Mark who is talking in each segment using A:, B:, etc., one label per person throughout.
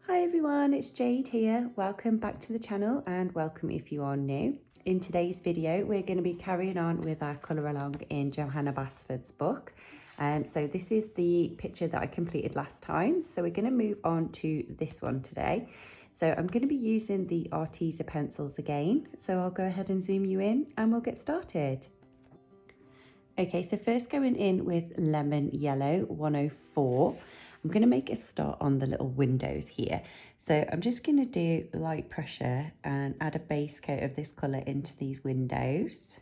A: Hi everyone, it's Jade here. Welcome back to the channel and welcome if you are new. In today's video, we're going to be carrying on with our colour along in Johanna Basford's book. So this is the picture that I completed last time. So we're going to move on to this one today. So I'm going to be using the Arteza pencils again. So I'll go ahead and zoom you in and we'll get started. Okay, so first going in with Lemon Yellow 104. I'm going to make a start on the little windows here. So I'm just going to do light pressure and add a base coat of this colour into these windows.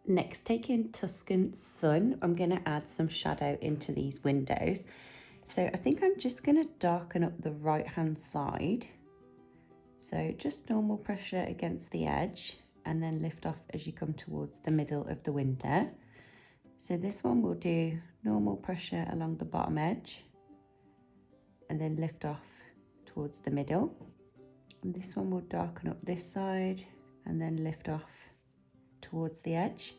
A: Next, taking Tuscan Sun, I'm going to add some shadow into these windows. So I think I'm just going to darken up the right hand side. So just normal pressure against the edge and then lift off as you come towards the middle of the window. So this one will do normal pressure along the bottom edge and then lift off towards the middle. And this one will darken up this side and then lift off towards the edge.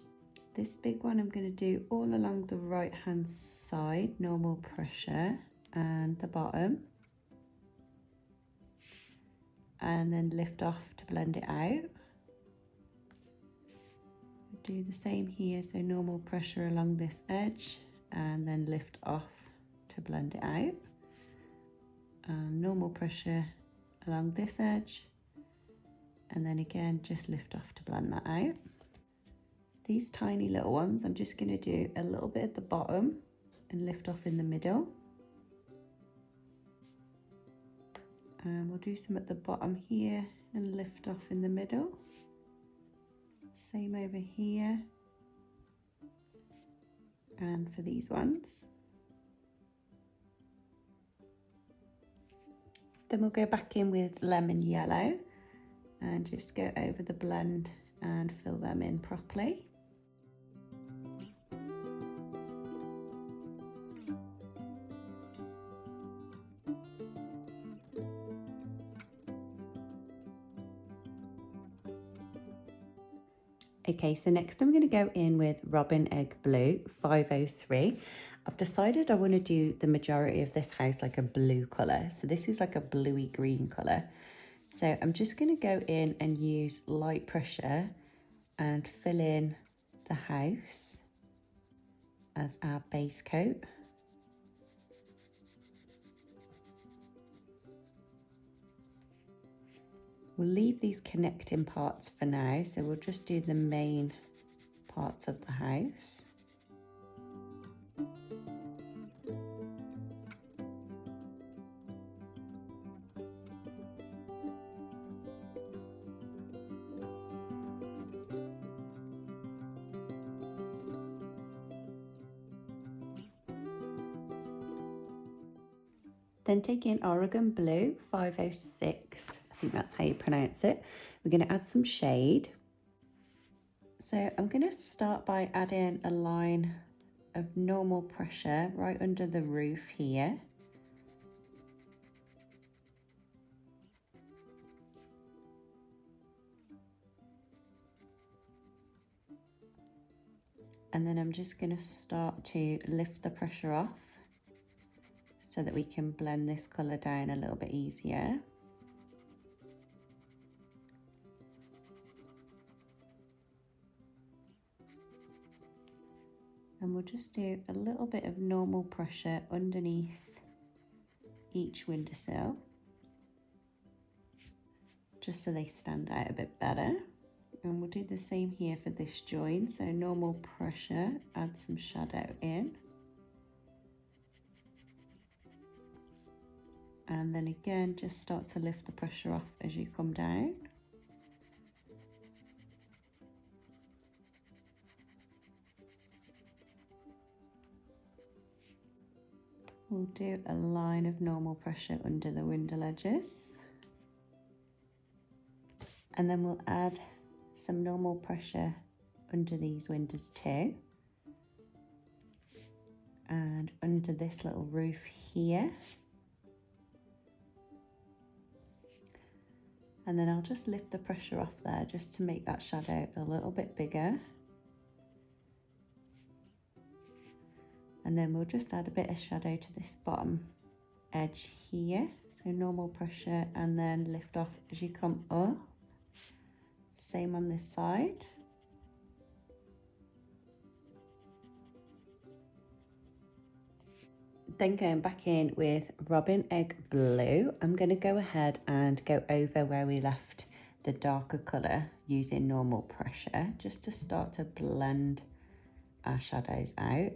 A: This big one I'm going to do all along the right hand side, normal pressure, and the bottom, and then lift off to blend it out. Do the same here, so normal pressure along this edge and then lift off to blend it out, and normal pressure along this edge and then again just lift off to blend that out. These tiny little ones, I'm just going to do a little bit at the bottom and lift off in the middle. And we'll do some at the bottom here and lift off in the middle. Same over here. And for these ones. Then we'll go back in with Lemon Yellow and just go over the blend and fill them in properly. Okay, so next I'm going to go in with Robin Egg Blue 503. I've decided I want to do the majority of this house like a blue colour. So this is like a bluey green colour. So I'm just going to go in and use light pressure and fill in the house as our base coat. We'll leave these connecting parts for now, so we'll just do the main parts of the house. Then take in Oregon Blue 506, I think that's how you pronounce it. We're going to add some shade. So I'm going to start by adding a line of normal pressure right under the roof here. And then I'm just going to start to lift the pressure off so that we can blend this colour down a little bit easier. And we'll just do a little bit of normal pressure underneath each windowsill, just so they stand out a bit better. And we'll do the same here for this join. So normal pressure, add some shadow in. And then again, just start to lift the pressure off as you come down. We'll do a line of normal pressure under the window ledges. And then we'll add some normal pressure under these windows too. and under this little roof here. And then I'll just lift the pressure off there just to make that shadow a little bit bigger. And then we'll just add a bit of shadow to this bottom edge here. So normal pressure and then lift off as you come up. Same on this side. Then going back in with Robin Egg Blue, I'm going to go ahead and go over where we left the darker colour using normal pressure, just to start to blend our shadows out.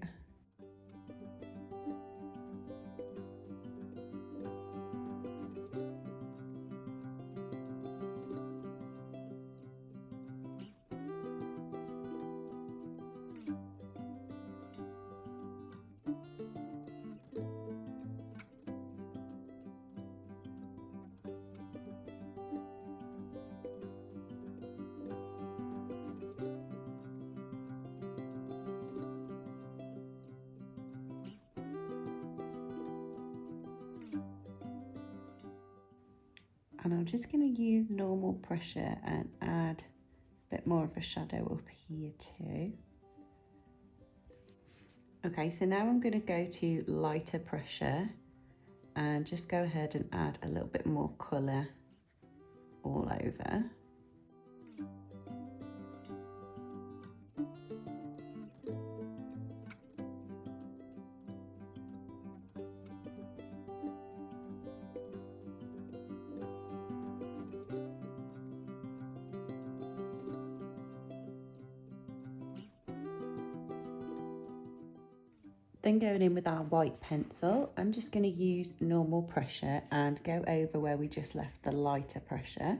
A: And I'm just going to use normal pressure and add a bit more of a shadow up here too. Okay, so now I'm going to go to lighter pressure and just go ahead and add a little bit more colour all over. Then going in with our white pencil, I'm just going to use normal pressure and go over where we just left the lighter pressure,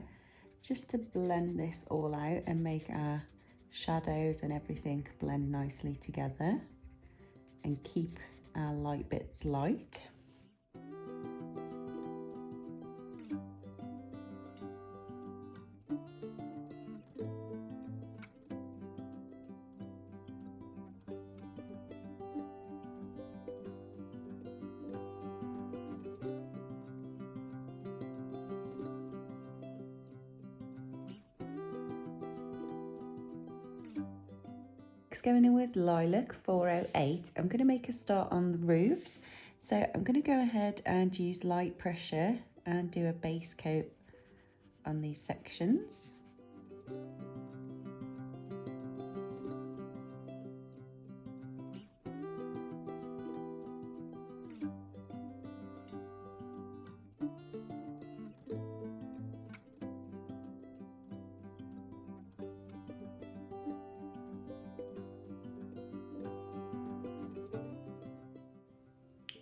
A: just to blend this all out and make our shadows and everything blend nicely together and keep our light bits light. Going in with Lilac 408, I'm going to make a start on the roofs. So I'm going to go ahead and use light pressure and do a base coat on these sections.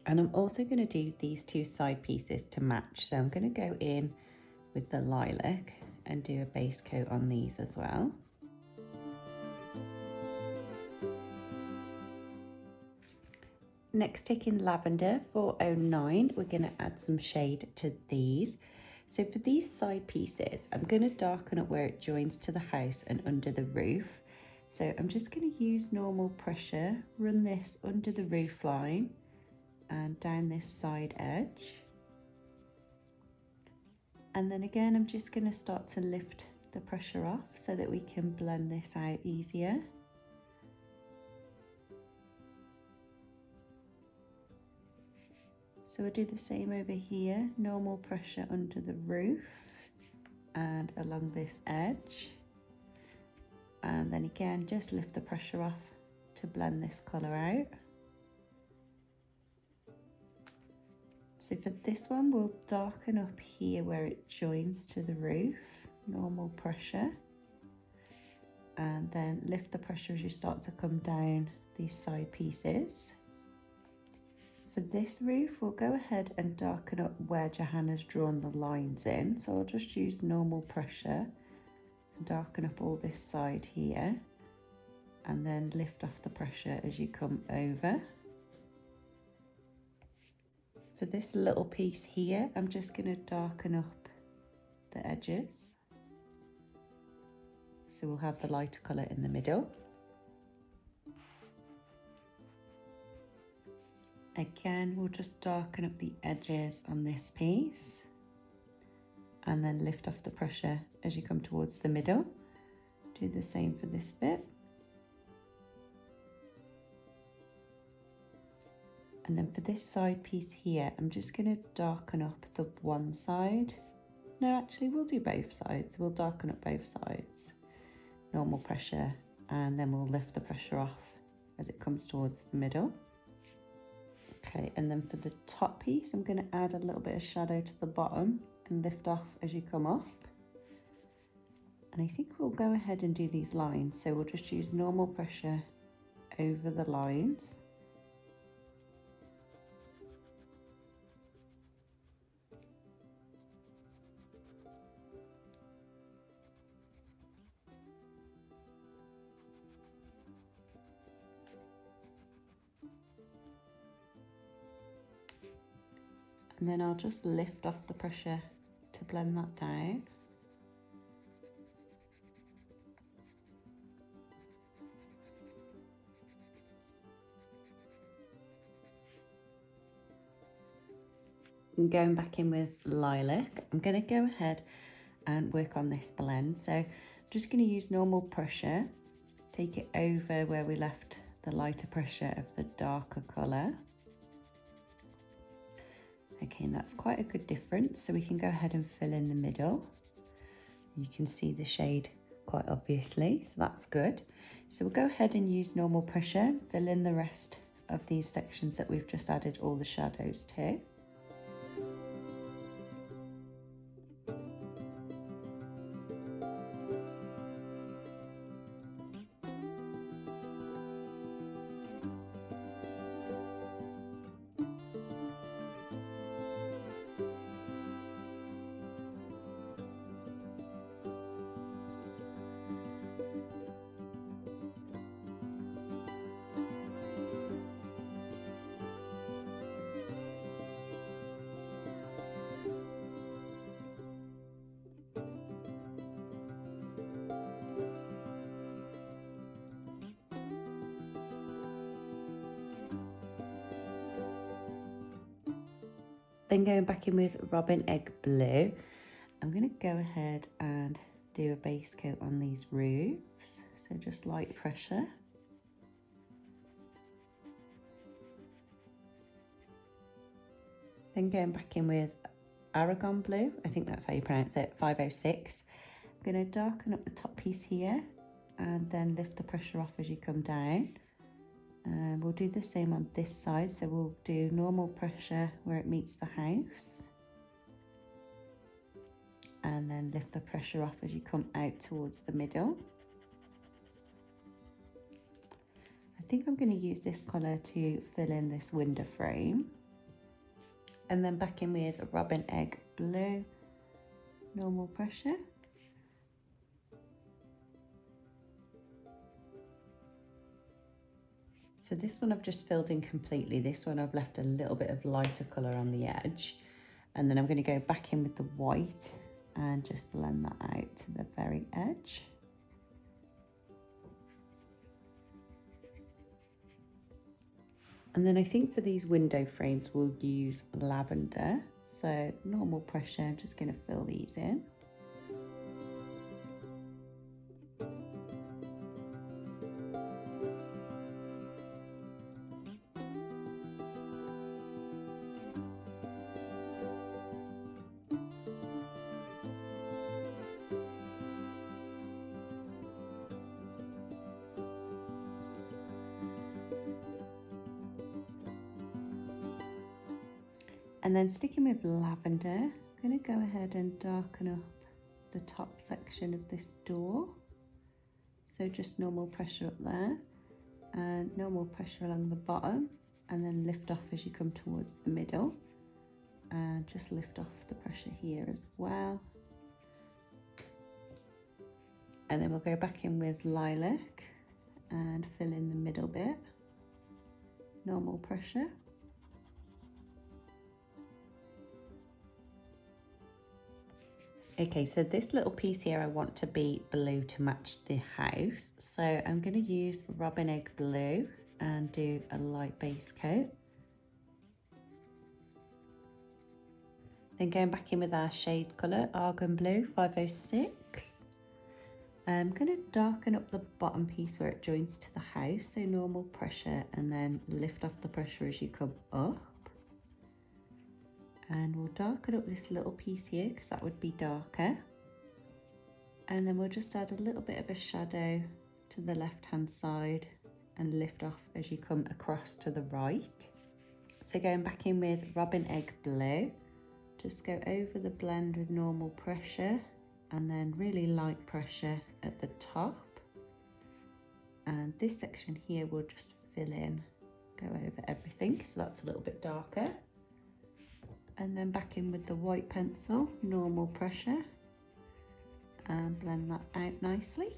A: And I'm also going to do these two side pieces to match. So I'm going to go in with the lilac and do a base coat on these as well. Next, taking Lavender 409, we're going to add some shade to these. So for these side pieces, I'm going to darken up where it joins to the house and under the roof. So I'm just going to use normal pressure, run this under the roof line and down this side edge. And then again, I'm just going to start to lift the pressure off so that we can blend this out easier. So we'll do the same over here, normal pressure under the roof and along this edge. And then again, just lift the pressure off to blend this colour out. So for this one, we'll darken up here where it joins to the roof, normal pressure, and then lift the pressure as you start to come down these side pieces. For this roof, we'll go ahead and darken up where Johanna's drawn the lines in. So I'll just use normal pressure and darken up all this side here, and then lift off the pressure as you come over. For this little piece here, I'm just going to darken up the edges. So we'll have the lighter colour in the middle. Again, we'll just darken up the edges on this piece and then lift off the pressure as you come towards the middle. Do the same for this bit. And then for this side piece here, I'm just going to darken up the one side. No, actually we'll do both sides. We'll darken up both sides. Normal pressure, and then we'll lift the pressure off as it comes towards the middle. Okay, and then for the top piece, I'm going to add a little bit of shadow to the bottom and lift off as you come up. And I think we'll go ahead and do these lines. So we'll just use normal pressure over the lines. And then I'll just lift off the pressure to blend that down. And going back in with lilac, I'm going to go ahead and work on this blend. So I'm just going to use normal pressure, take it over where we left the lighter pressure of the darker colour. Okay, and that's quite a good difference, so we can go ahead and fill in the middle. You can see the shade quite obviously, so that's good. So we'll go ahead and use normal pressure, fill in the rest of these sections that we've just added all the shadows to. Then going back in with Robin Egg Blue, I'm going to go ahead and do a base coat on these roofs, so just light pressure. Then going back in with Aragon Blue, I think that's how you pronounce it, 506. I'm going to darken up the top piece here and then lift the pressure off as you come down. And we'll do the same on this side, so we'll do normal pressure where it meets the house. And then lift the pressure off as you come out towards the middle. I think I'm going to use this colour to fill in this window frame. And then back in with Robin Egg Blue, normal pressure. So this one I've just filled in completely. This one I've left a little bit of lighter colour on the edge. And then I'm going to go back in with the white and just blend that out to the very edge. And then I think for these window frames we'll use lavender. So normal pressure, I'm just going to fill these in. And then sticking with lavender, I'm going to go ahead and darken up the top section of this door. So just normal pressure up there and normal pressure along the bottom, and then lift off as you come towards the middle, and just lift off the pressure here as well. And then we'll go back in with lilac and fill in the middle bit, normal pressure. Okay, so this little piece here I want to be blue to match the house. So I'm going to use Robin Egg Blue and do a light base coat. Then going back in with our shade colour, Argan Blue 506. I'm going to darken up the bottom piece where it joins to the house, so normal pressure, and then lift off the pressure as you come up. And we'll darken up this little piece here because that would be darker. And then we'll just add a little bit of a shadow to the left hand side and lift off as you come across to the right. So going back in with Robin Egg Blue, just go over the blend with normal pressure and then really light pressure at the top. And this section here will just fill in, go over everything, so that's a little bit darker. And then back in with the white pencil, normal pressure, and blend that out nicely.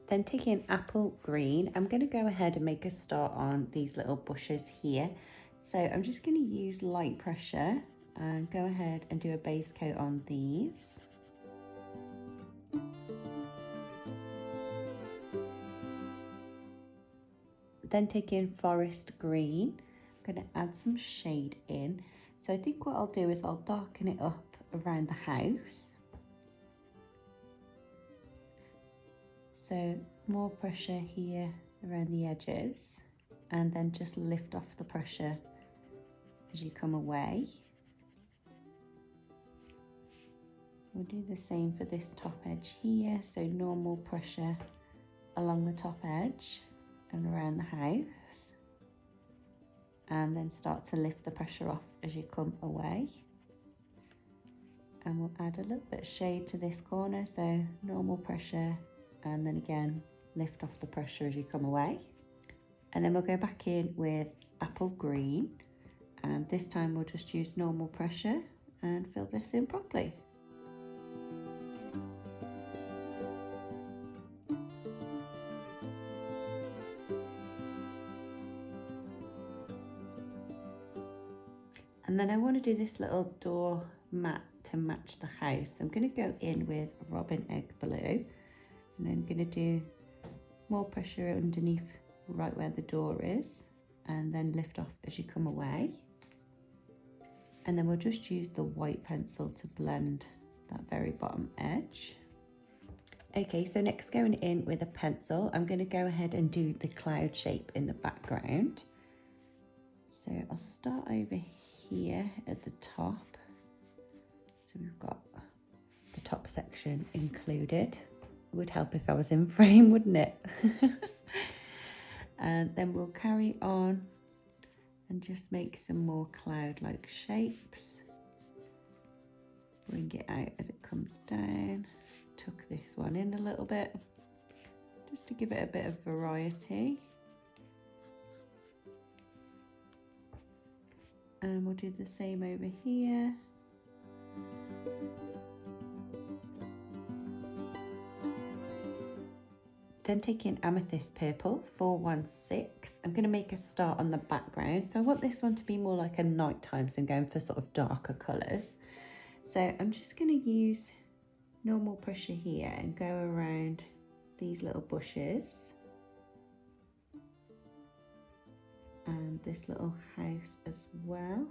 A: Then taking apple green, I'm going to go ahead and make a start on these little bushes here. So I'm just going to use light pressure and go ahead and do a base coat on these. Then taking forest green, I'm going to add some shade in. So I think what I'll do is I'll darken it up around the house. So more pressure here around the edges, and then just lift off the pressure as you come away. We'll do the same for this top edge here, so normal pressure along the top edge and around the house, and then start to lift the pressure off as you come away. And we'll add a little bit of shade to this corner, so normal pressure, and then again lift off the pressure as you come away. And then we'll go back in with apple green, and this time we'll just use normal pressure and fill this in properly. And then I want to do this little door mat to match the house. I'm going to go in with Robin Egg Blue, and I'm going to do more pressure underneath right where the door is, and then lift off as you come away. And then we'll just use the white pencil to blend that very bottom edge. Okay, so next going in with a pencil, I'm going to go ahead and do the cloud shape in the background. So I'll start over here at the top. So we've got the top section included. It would help if I was in frame, wouldn't it? And then we'll carry on and just make some more cloud-like shapes. Bring it out as it comes down. Tuck this one in a little bit, just to give it a bit of variety. And we'll do the same over here. Then taking Amethyst Purple 416, I'm going to make a start on the background. So I want this one to be more like a nighttime, so I'm going for sort of darker colours. So I'm just going to use normal pressure here and go around these little bushes and this little house as well.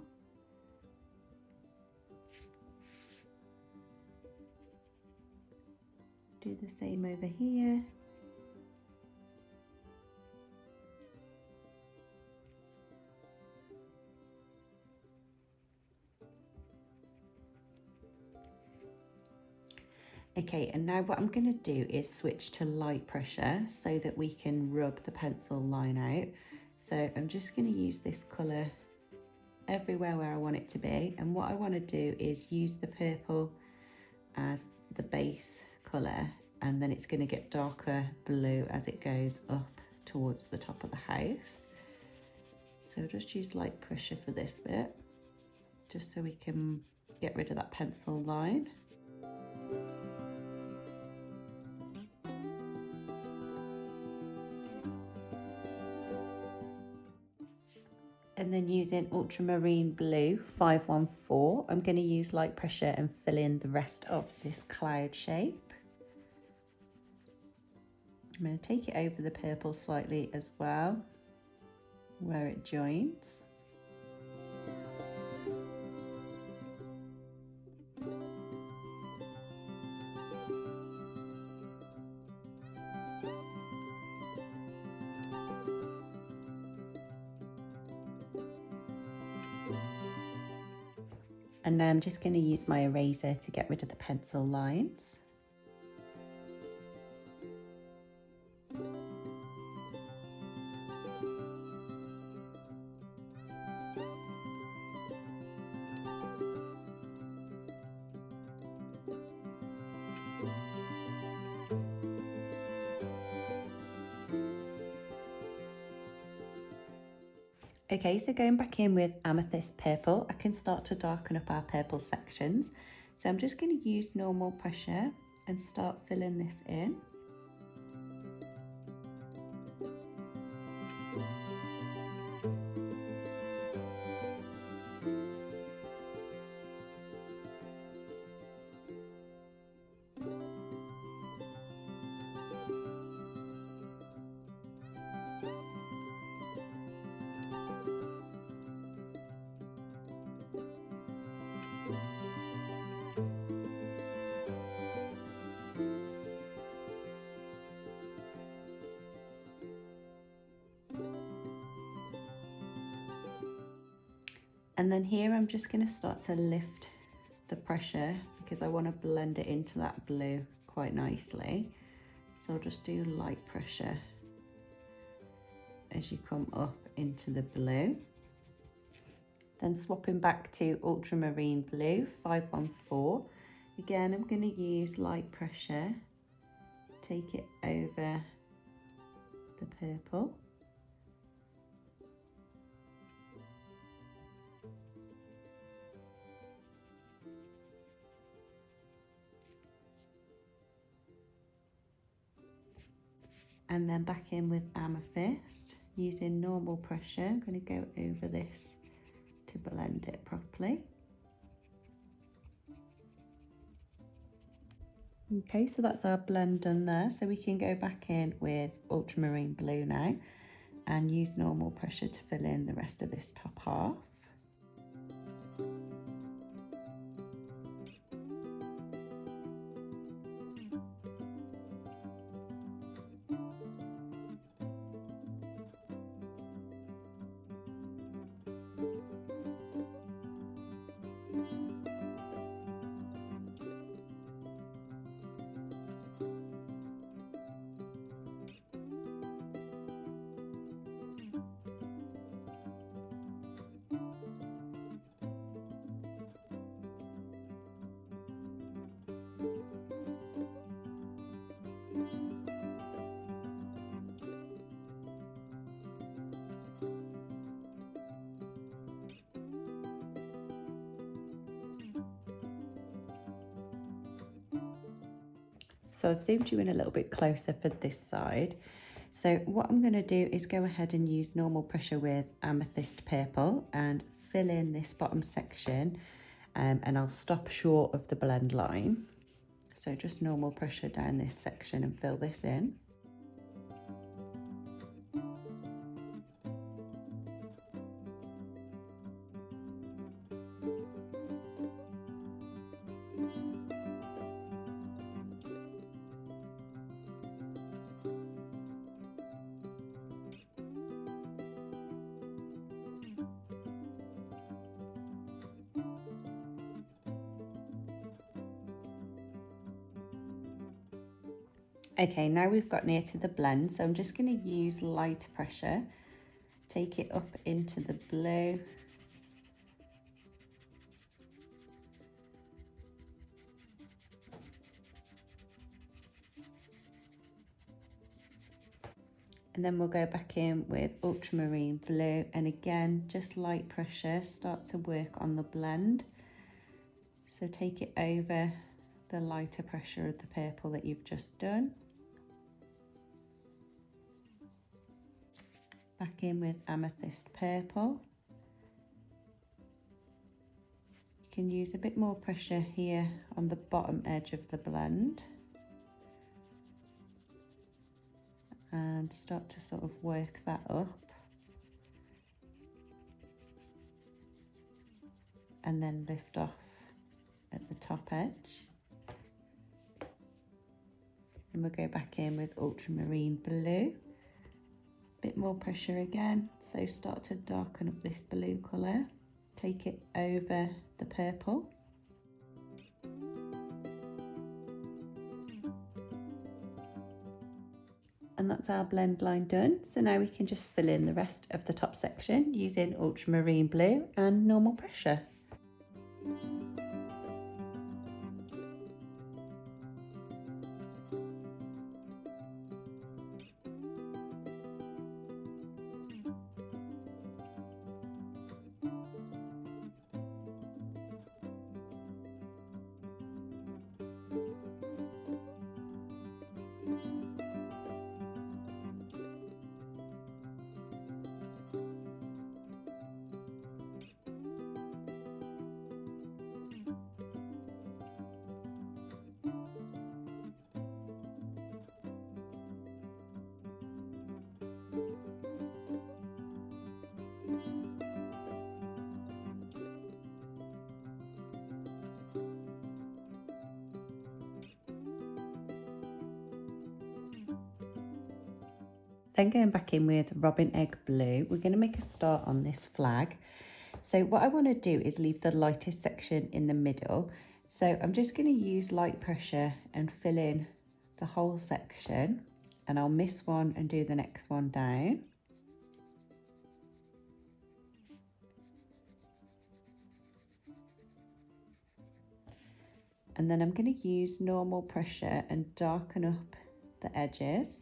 A: Do the same over here. Okay, and now what I'm going to do is switch to light pressure so that we can rub the pencil line out. So I'm just going to use this colour everywhere where I want it to be, and what I want to do is use the purple as the base colour, and then it's going to get darker blue as it goes up towards the top of the house. So just use light pressure for this bit, just so we can get rid of that pencil line. And then using Ultramarine Blue 514, I'm going to use light pressure and fill in the rest of this cloud shape. I'm going to take it over the purple slightly as well, where it joins. And now I'm just going to use my eraser to get rid of the pencil lines. Okay, so going back in with amethyst purple, I can start to darken up our purple sections. So I'm just going to use normal pressure and start filling this in. And then here I'm just going to start to lift the pressure because I want to blend it into that blue quite nicely. So I'll just do light pressure as you come up into the blue. Then swapping back to ultramarine blue 514. Again, I'm going to use light pressure, take it over the purple. And then back in with amethyst, using normal pressure. I'm going to go over this to blend it properly. Okay, so that's our blend done there. So we can go back in with ultramarine blue now and use normal pressure to fill in the rest of this top half. So I've zoomed you in a little bit closer for this side. So what I'm going to do is go ahead and use normal pressure with amethyst purple and fill in this bottom section, and I'll stop short of the blend line. So just normal pressure down this section and fill this in. Okay, now we've got near to the blend, so I'm just going to use light pressure, take it up into the blue. And then we'll go back in with ultramarine blue, and again, just light pressure, start to work on the blend. So take it over the lighter pressure of the purple that you've just done. Back in with amethyst purple. You can use a bit more pressure here on the bottom edge of the blend. And start to sort of work that up. And then lift off at the top edge. And we'll go back in with ultramarine blue. Bit more pressure again, so start to darken up this blue colour. take it over the purple. And that's our blend line done. So now we can just fill in the rest of the top section using ultramarine blue and normal pressure. Then going back in with robin egg blue, we're going to make a start on this flag. So what I want to do is leave the lightest section in the middle. So I'm just going to use light pressure and fill in the whole section, and I'll miss one and do the next one down. And then I'm going to use normal pressure and darken up the edges.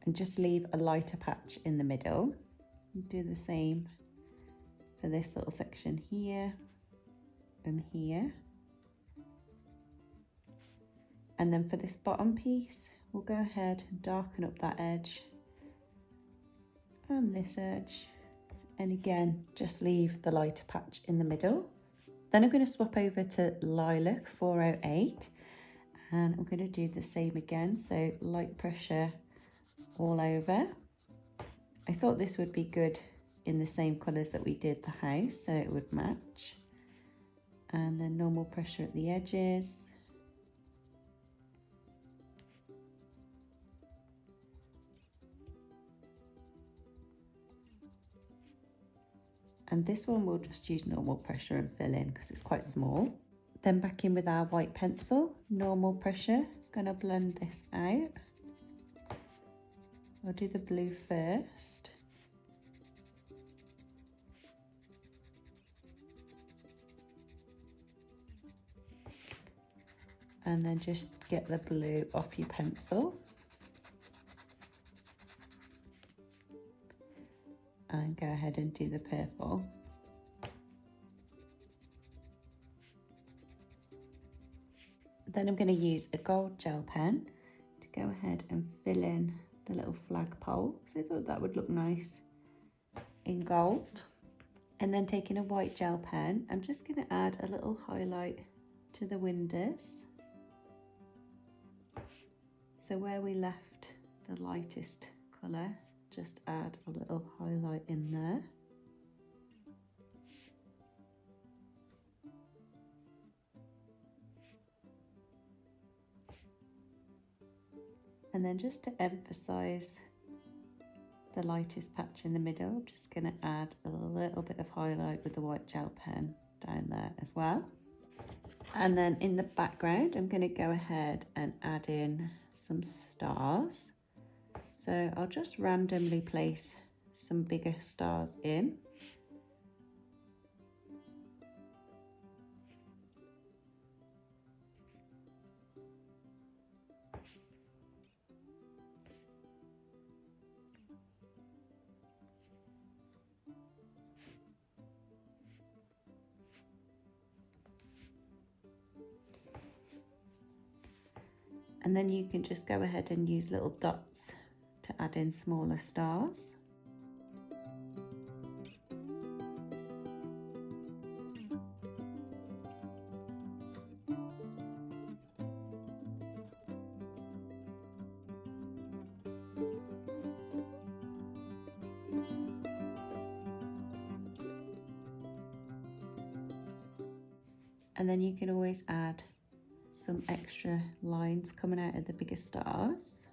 A: And just leave a lighter patch in the middle. Do the same for this little section here and here. And then for this bottom piece, we'll go ahead and darken up that edge and this edge. And again, just leave the lighter patch in the middle. Then I'm going to swap over to Lilac 408, and I'm going to do the same again. So light pressure all over. I thought this would be good in the same colours that we did the house, so it would match. And then normal pressure at the edges. And this one we'll just use normal pressure and fill in because it's quite small. Then back in with our white pencil, normal pressure, gonna blend this out. I'll do the blue first. And then just get the blue off your pencil. And go ahead and do the purple. Then I'm going to use a gold gel pen to go ahead and fill in the little flagpole, because I thought that would look nice in gold. And then taking a white gel pen, I'm just going to add a little highlight to the windows. So where we left the lightest colour, just add a little highlight in there. And then just to emphasize the lightest patch in the middle, I'm just going to add a little bit of highlight with the white gel pen down there as well. And then in the background, I'm going to go ahead and add in some stars. So I'll just randomly place some bigger stars in. And then you can just go ahead and use little dots to add in smaller stars. And then you can always add some extra lines coming out of the bigger stars.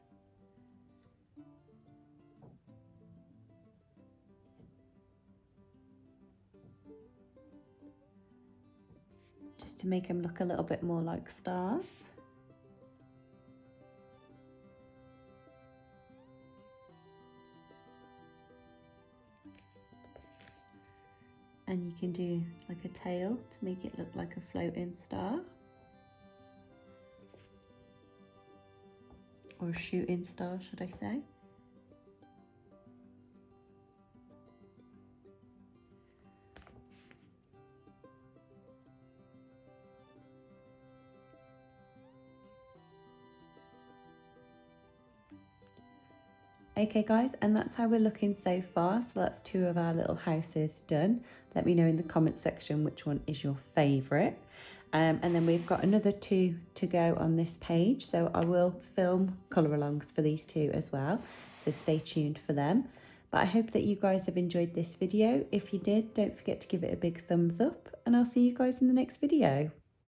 A: just to make them look a little bit more like stars. And you can do like a tail to make it look like a floating star. Or a shooting star, should I say. Okay guys, and that's how we're looking so far. So that's 2 of our little houses done. Let me know in the comment section which one is your favourite. And then we've got another 2 to go on this page. So I will film colour alongs for these 2 as well. So stay tuned for them. But I hope that you guys have enjoyed this video. If you did, don't forget to give it a big thumbs up. And I'll see you guys in the next video.